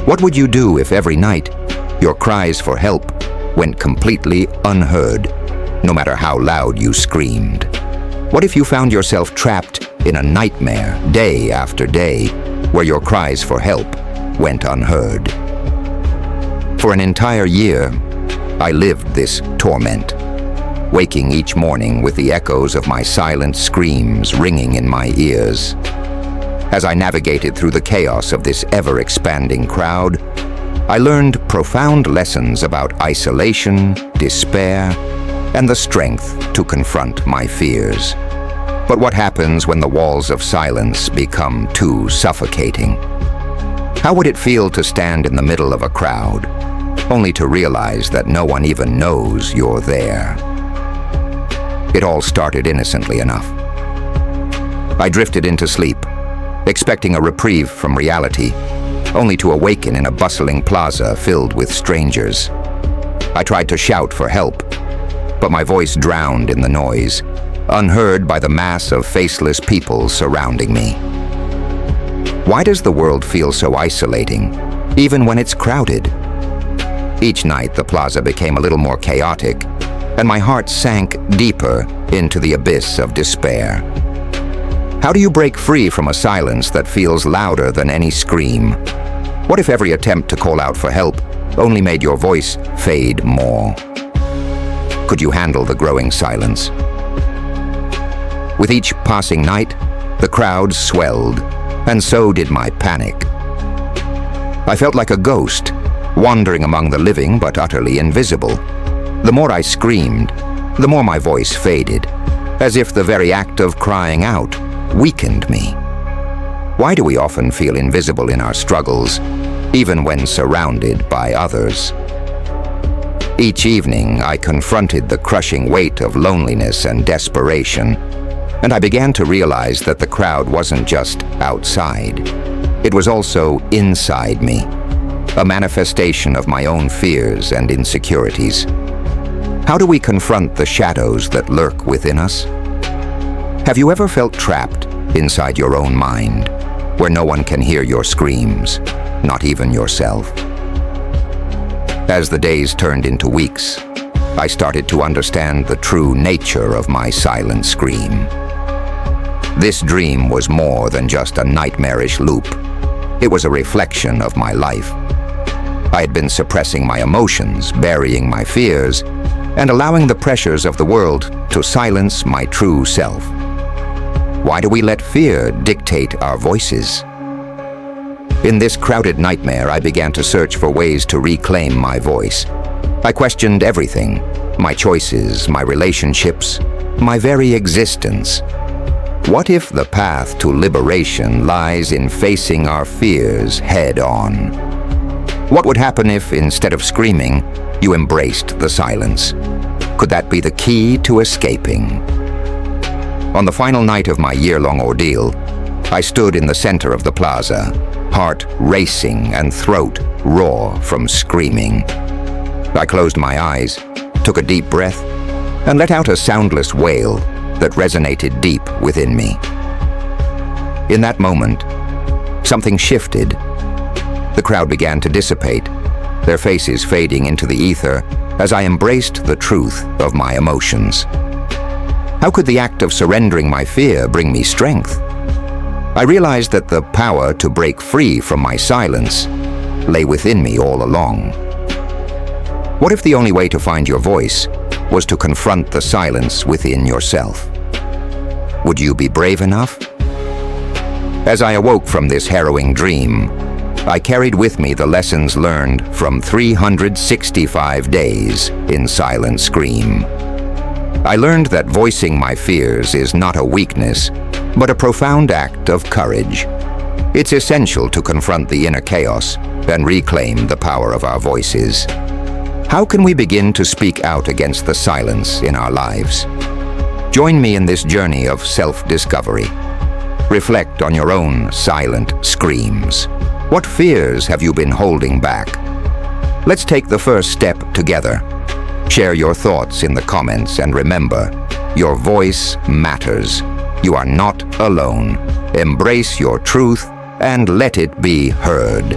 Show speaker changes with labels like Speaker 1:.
Speaker 1: What would you do if every night your cries for help went completely unheard, no matter how loud you screamed? What if you found yourself trapped in a nightmare day after day, where your cries for help went unheard? For an entire year, I lived this torment, waking each morning with the echoes of my silent screams ringing in my ears. As I navigated through the chaos of this ever-expanding crowd, I learned profound lessons about isolation, despair, and the strength to confront my fears. But what happens when the walls of silence become too suffocating? How would it feel to stand in the middle of a crowd, only to realize that no one even knows you're there? It all started innocently enough. I drifted into sleep, expecting a reprieve from reality, only to awaken in a bustling plaza filled with strangers. I tried to shout for help, but my voice drowned in the noise, unheard by the mass of faceless people surrounding me. Why does the world feel so isolating, even when it's crowded? Each night, the plaza became a little more chaotic, and my heart sank deeper into the abyss of despair. How do you break free from a silence that feels louder than any scream? What if every attempt to call out for help only made your voice fade more? Could you handle the growing silence? With each passing night, the crowd swelled, and so did my panic. I felt like a ghost, wandering among the living but utterly invisible. The more I screamed, the more my voice faded, as if the very act of crying out weakened me. Why do we often feel invisible in our struggles, even when surrounded by others? Each evening, I confronted the crushing weight of loneliness and desperation, and I began to realize that the crowd wasn't just outside. It was also inside me, a manifestation of my own fears and insecurities. How do we confront the shadows that lurk within us? Have you ever felt trapped inside your own mind, where no one can hear your screams, not even yourself? As the days turned into weeks, I started to understand the true nature of my silent scream. This dream was more than just a nightmarish loop. It was a reflection of my life. I had been suppressing my emotions, burying my fears, and allowing the pressures of the world to silence my true self. Why do we let fear dictate our voices? In this crowded nightmare, I began to search for ways to reclaim my voice. I questioned everything: my choices, my relationships, my very existence. What if the path to liberation lies in facing our fears head-on? What would happen if, instead of screaming, you embraced the silence? Could that be the key to escaping? On the final night of my year-long ordeal, I stood in the center of the plaza, heart racing and throat raw from screaming. I closed my eyes, took a deep breath, and let out a soundless wail that resonated deep within me. In that moment, something shifted. The crowd began to dissipate, their faces fading into the ether as I embraced the truth of my emotions. How could the act of surrendering my fear bring me strength? I realized that the power to break free from my silence lay within me all along. What if the only way to find your voice was to confront the silence within yourself? Would you be brave enough? As I awoke from this harrowing dream, I carried with me the lessons learned from 365 days in silent scream. I learned that voicing my fears is not a weakness, but a profound act of courage. It's essential to confront the inner chaos and reclaim the power of our voices. How can we begin to speak out against the silence in our lives? Join me in this journey of self-discovery. Reflect on your own silent screams. What fears have you been holding back? Let's take the first step together. Share your thoughts in the comments, and remember, your voice matters. You are not alone. Embrace your truth and let it be heard.